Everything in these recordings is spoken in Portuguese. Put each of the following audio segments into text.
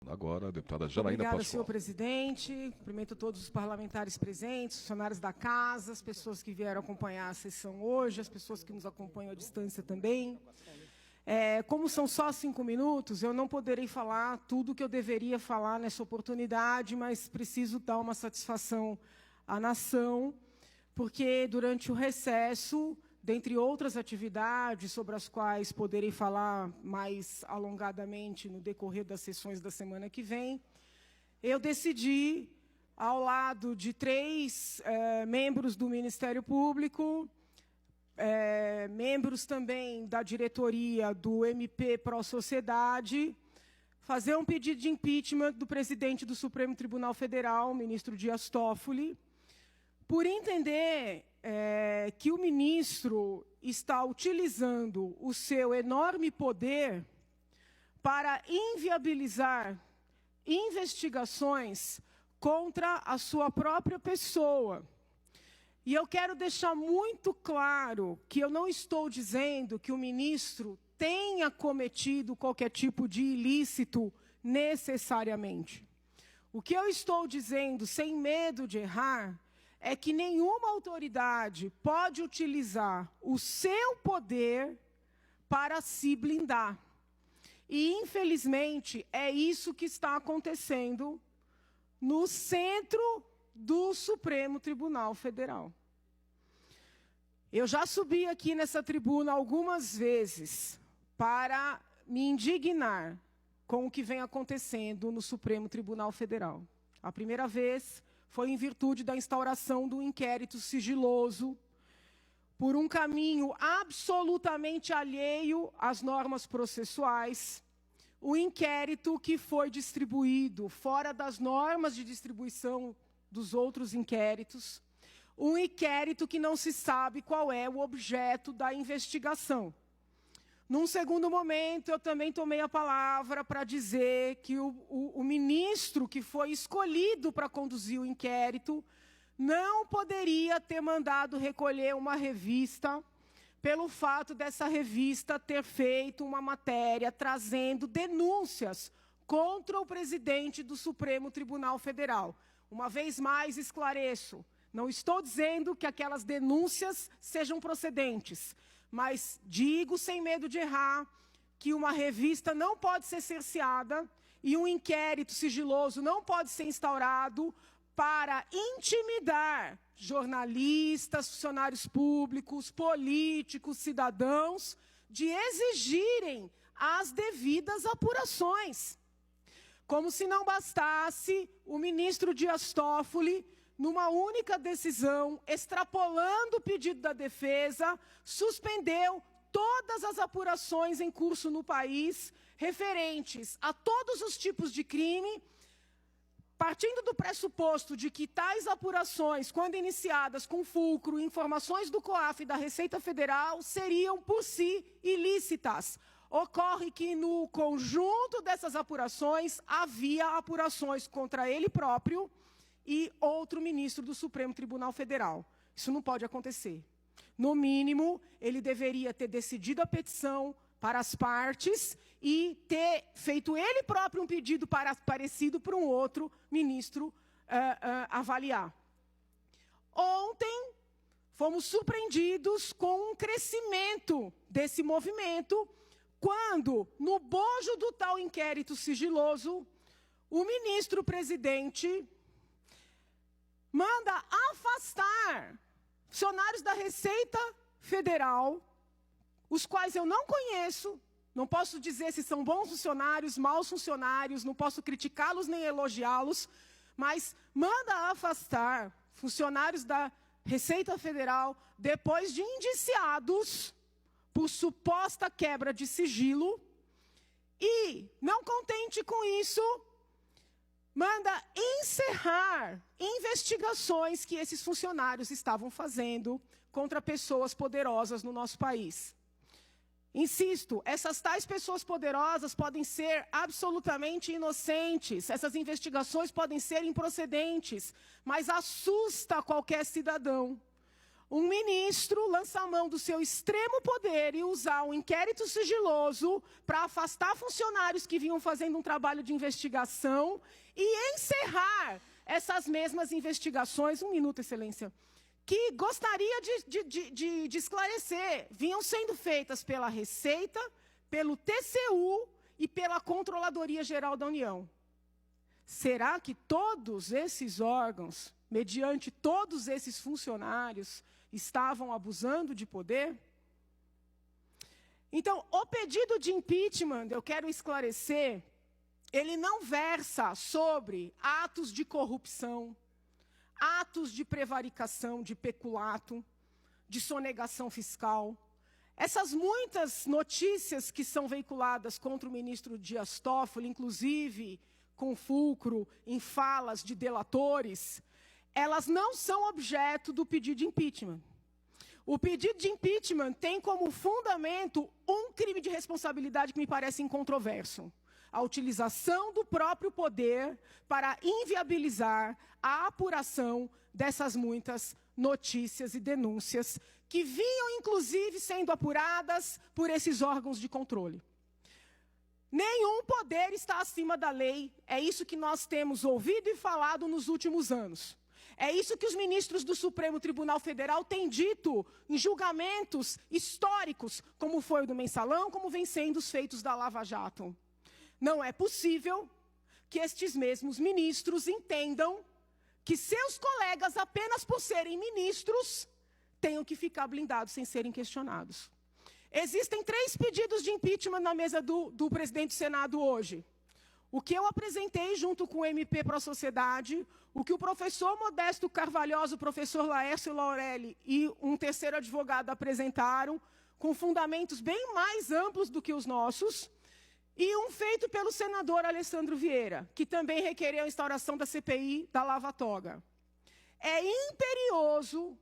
Agora, a deputada Janaína Obrigada, Pascoal. senhor presidente. Cumprimento todos os parlamentares presentes, funcionários da casa, as pessoas que vieram acompanhar a sessão hoje, as pessoas que nos acompanham à distância também. Como são só 5 minutos, eu não poderei falar tudo o que eu deveria falar nessa oportunidade, mas preciso dar uma satisfação à nação, porque durante o recesso, dentre outras atividades sobre as quais poderei falar mais alongadamente no decorrer das sessões da semana que vem, eu decidi, ao lado de 3 membros do Ministério Público, membros também da diretoria do MP Pró Sociedade, fazer um pedido de impeachment do presidente do Supremo Tribunal Federal, o ministro Dias Toffoli, por entender que o ministro está utilizando o seu enorme poder para inviabilizar investigações contra a sua própria pessoa. E eu quero deixar muito claro que eu não estou dizendo que o ministro tenha cometido qualquer tipo de ilícito necessariamente. O que eu estou dizendo, sem medo de errar, é que nenhuma autoridade pode utilizar o seu poder para se blindar. E, infelizmente, é isso que está acontecendo no centro do Supremo Tribunal Federal. Eu já subi aqui nessa tribuna algumas vezes para me indignar com o que vem acontecendo no Supremo Tribunal Federal. A primeira vez foi em virtude da instauração do inquérito sigiloso, por um caminho absolutamente alheio às normas processuais, o inquérito que foi distribuído fora das normas de distribuição dos outros inquéritos, um inquérito que não se sabe qual é o objeto da investigação. Num segundo momento, eu também tomei a palavra para dizer que o ministro que foi escolhido para conduzir o inquérito não poderia ter mandado recolher uma revista pelo fato dessa revista ter feito uma matéria trazendo denúncias contra o presidente do Supremo Tribunal Federal. Uma vez mais, esclareço, não estou dizendo que aquelas denúncias sejam procedentes, mas digo, sem medo de errar, que uma revista não pode ser cerceada e um inquérito sigiloso não pode ser instaurado para intimidar jornalistas, funcionários públicos, políticos, cidadãos, de exigirem as devidas apurações. Como se não bastasse, o ministro Dias Toffoli, numa única decisão, extrapolando o pedido da defesa, suspendeu todas as apurações em curso no país, referentes a todos os tipos de crime, partindo do pressuposto de que tais apurações, quando iniciadas com fulcro, informações do COAF e da Receita Federal, seriam por si ilícitas. Ocorre que no conjunto dessas apurações, havia apurações contra ele próprio e outro ministro do Supremo Tribunal Federal. Isso não pode acontecer. No mínimo, ele deveria ter decidido a petição para as partes e ter feito ele próprio um pedido parecido para um outro ministro avaliar. Ontem, fomos surpreendidos com um crescimento desse movimento, quando, no bojo do tal inquérito sigiloso, o ministro-presidente manda afastar funcionários da Receita Federal, os quais eu não conheço, não posso dizer se são bons funcionários, maus funcionários, não posso criticá-los nem elogiá-los, mas manda afastar funcionários da Receita Federal depois de indiciados por suposta quebra de sigilo e, não contente com isso, manda encerrar investigações que esses funcionários estavam fazendo contra pessoas poderosas no nosso país. Insisto, essas tais pessoas poderosas podem ser absolutamente inocentes, essas investigações podem ser improcedentes, mas assusta qualquer cidadão um ministro lançar mão do seu extremo poder e usar um inquérito sigiloso para afastar funcionários que vinham fazendo um trabalho de investigação e encerrar essas mesmas investigações, um minuto, Excelência, que gostaria de esclarecer, vinham sendo feitas pela Receita, pelo TCU e pela Controladoria Geral da União. Será que todos esses órgãos, mediante todos esses funcionários, estavam abusando de poder? Então, o pedido de impeachment, eu quero esclarecer, ele não versa sobre atos de corrupção, atos de prevaricação, de peculato, de sonegação fiscal. Essas muitas notícias que são veiculadas contra o ministro Dias Toffoli, inclusive com fulcro em falas de delatores, elas não são objeto do pedido de impeachment. O pedido de impeachment tem como fundamento um crime de responsabilidade que me parece incontroverso: a utilização do próprio poder para inviabilizar a apuração dessas muitas notícias e denúncias que vinham, inclusive, sendo apuradas por esses órgãos de controle. Nenhum poder está acima da lei, é isso que nós temos ouvido e falado nos últimos anos. É isso que os ministros do Supremo Tribunal Federal têm dito em julgamentos históricos, como foi o do Mensalão, como vem sendo os feitos da Lava Jato. Não é possível que estes mesmos ministros entendam que seus colegas, apenas por serem ministros, tenham que ficar blindados sem serem questionados. Existem 3 pedidos de impeachment na mesa do presidente do Senado hoje. O que eu apresentei junto com o MP Pro Sociedade, o que o professor Modesto Carvalhosa, o professor Laércio Laurelli e um terceiro advogado apresentaram, com fundamentos bem mais amplos do que os nossos, e um feito pelo senador Alessandro Vieira, que também requereu a instauração da CPI da Lava Toga. É imperioso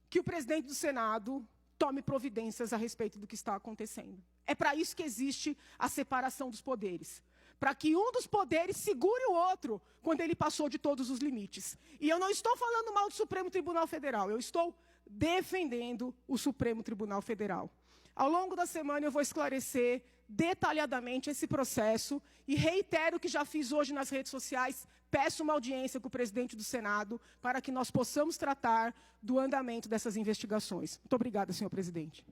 que o presidente do Senado tome providências a respeito do que está acontecendo. É para isso que existe a separação dos poderes. Para que um dos poderes segure o outro quando ele passou de todos os limites. E eu não estou falando mal do Supremo Tribunal Federal, eu estou defendendo o Supremo Tribunal Federal. Ao longo da semana eu vou esclarecer detalhadamente esse processo e reitero o que já fiz hoje nas redes sociais, peço uma audiência com o presidente do Senado para que nós possamos tratar do andamento dessas investigações. Muito obrigada, senhor presidente.